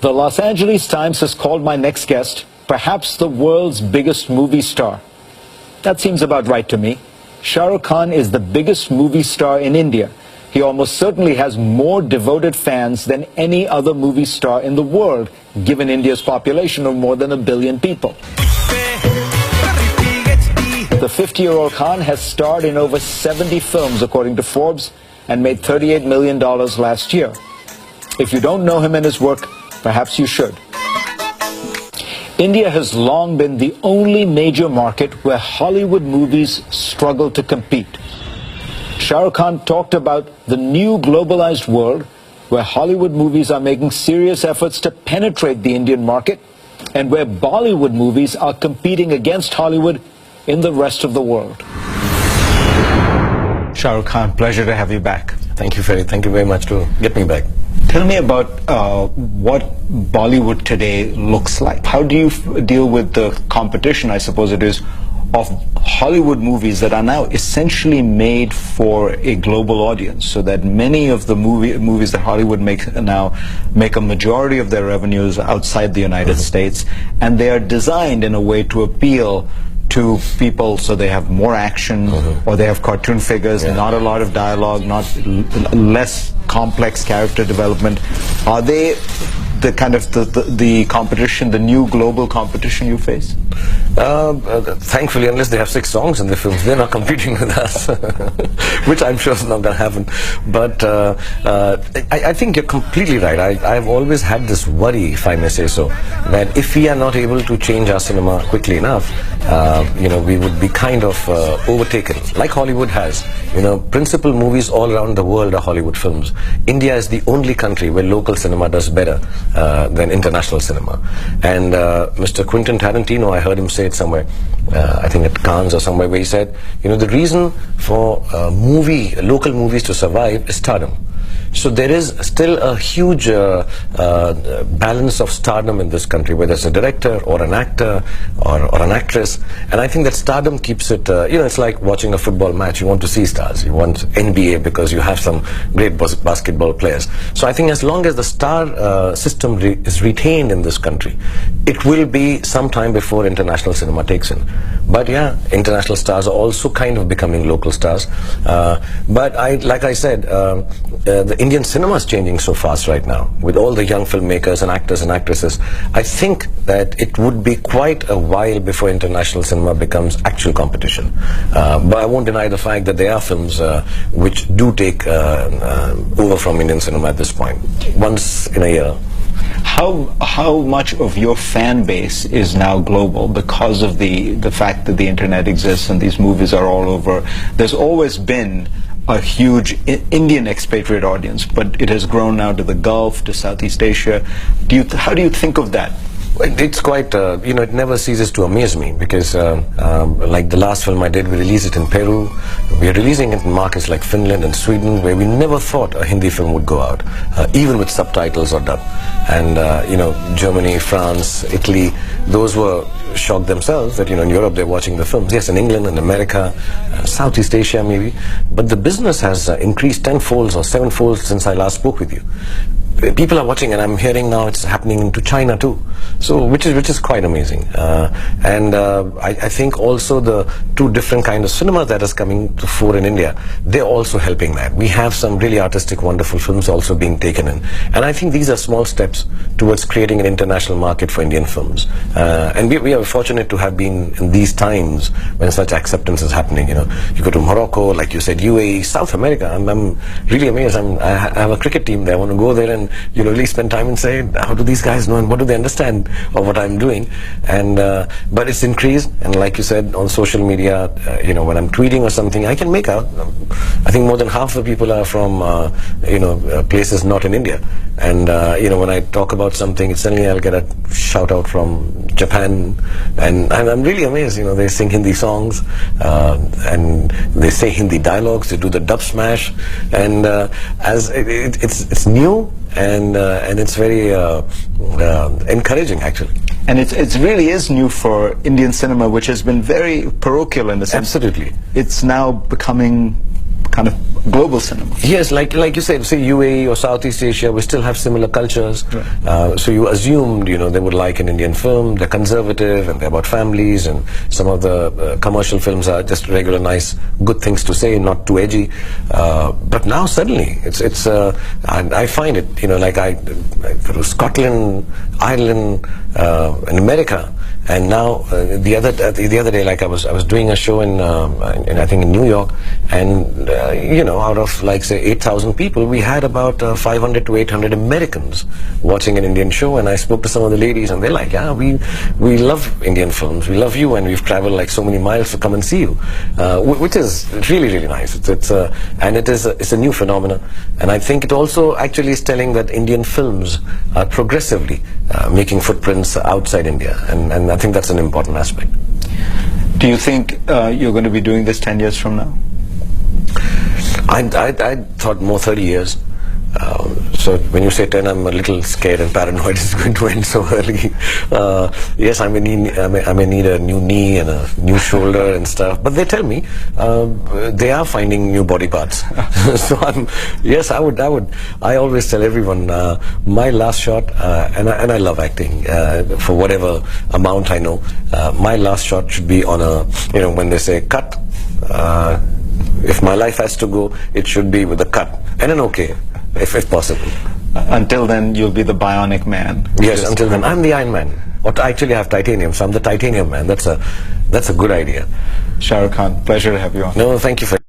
The Los Angeles Times has called my next guest perhaps the world's biggest movie star. That seems about right to me. Shah Rukh Khan is the biggest movie star in India. He almost certainly has more devoted fans than any other movie star in the world, given India's population of more than 1 billion people. The 50-year-old Khan has starred in over 70 films, according to Forbes, and made $38 million last year. If you don't know him and his work, perhaps you should. India has long been the only major market where Hollywood movies struggle to compete. Shah Rukh Khan talked about the new globalized world where Hollywood movies are making serious efforts to penetrate the Indian market and where Bollywood movies are competing against Hollywood in the rest of the world. Shah Rukh Khan, pleasure to have you back. Thank you, Ferry. Thank you very much to get me back. Tell me about what Bollywood today looks like. How do you deal with the competition, I suppose it is, of Hollywood movies that are now essentially made for a global audience, so that many of the movies that Hollywood makes now make a majority of their revenues outside the United States, and they are designed in a way to appeal to people, so they have more action, or they have cartoon figures, not a lot of dialogue, less complex character development. Are they the kind of the competition, the new global competition you face? Thankfully, unless they have 6 songs in their films, they're not competing with us, which I'm sure is not going to happen. But I think you're completely right. I've always had this worry, if I may say so, that if we are not able to change our cinema quickly enough, we would be kind of overtaken, like Hollywood has. Principal movies all around the world are Hollywood films. India is the only country where local cinema does better than international cinema. And Mr. Quentin Tarantino, I heard him say it somewhere, I think at Cannes or somewhere, where he said, the reason for local movies to survive is stardom. So there is still a huge balance of stardom in this country, whether it's a director or an actor or an actress. And I think that stardom keeps it, it's like watching a football match. You want to see stars. You want NBA because you have some great basketball players. So I think as long as the star system is retained in this country, it will be some time before international cinema takes in. But yeah, international stars are also kind of becoming local stars. But like I said, the Indian cinema is changing so fast right now, with all the young filmmakers and actors and actresses. I think that it would be quite a while before international cinema becomes actual competition. But I won't deny the fact that there are films which do take over from Indian cinema at this point, once in a year. How much of your fan base is now global because of the fact that the internet exists and these movies are all over? There's always been a huge Indian expatriate audience, but it has grown now to the Gulf, to Southeast Asia. How do you think of that? It's quite, it never ceases to amaze me, because like the last film I did, we released it in Peru. We're releasing it in markets like Finland and Sweden, where we never thought a Hindi film would go out, even with subtitles or dub. And, Germany, France, Italy, those were shocked themselves that, in Europe they're watching the films. Yes, in England and America, Southeast Asia maybe. But the business has increased 10-fold or 7-fold since I last spoke with you. People are watching, and I'm hearing now it's happening into China too. So, which is quite amazing. I think also the 2 different kinds of cinema that is coming to fore in India, they're also helping that. We have some really artistic, wonderful films also being taken in. And I think these are small steps towards creating an international market for Indian films. And we are fortunate to have been in these times when such acceptance is happening. You go to Morocco, like you said, UAE, South America. I'm really amazed. I have a cricket team there. I want to go there and really spend time and say, how do these guys know and what do they understand of what I'm doing? And but it's increased, and like you said, on social media, when I'm tweeting or something, I can make out. I think more than half the people are from places not in India. And when I talk about something, suddenly I'll get a shout out from Japan, and I'm really amazed. They sing Hindi songs, and they say Hindi dialogues. They do the dub smash, and as it's new. And it's very encouraging, actually. And it really is new for Indian cinema, which has been very parochial in the sense. Absolutely. It's now becoming kind of global cinema. Yes, like you said, say UAE or Southeast Asia, we still have similar cultures. Right. So you assumed, they would like an Indian film. They're conservative and they're about families, and some of the commercial films are just regular, nice, good things to say, not too edgy. But now suddenly, it's I find it, like I through Scotland, Ireland, and America. And now the other day, like I was doing a show in I think in New York, and out of like say 8,000 people, we had about 500 to 800 Americans watching an Indian show. And I spoke to some of the ladies, and they're like, yeah, we love Indian films, we love you, and we've traveled like so many miles to come and see you, which is really nice. It's a new phenomenon, and I think it also actually is telling that Indian films are progressively making footprints outside India, and I think that's an important aspect. Do you think you're going to be doing this 10 years from now? I thought more 30 years. So when you say 10, I'm a little scared and paranoid it's going to end so early. Yes, I may need a new knee and a new shoulder and stuff. But they tell me they are finding new body parts. So I would. I always tell everyone my last shot, and I love acting for whatever amount I know. My last shot should be on a, when they say cut. If my life has to go, it should be with a cut and an okay, if possible. Until then, you'll be the bionic man. Yes, until then, I'm the Iron Man. Or actually, I have titanium, so I'm the titanium man. That's a good idea. Shah Rukh Khan, pleasure to have you on. No, thank you for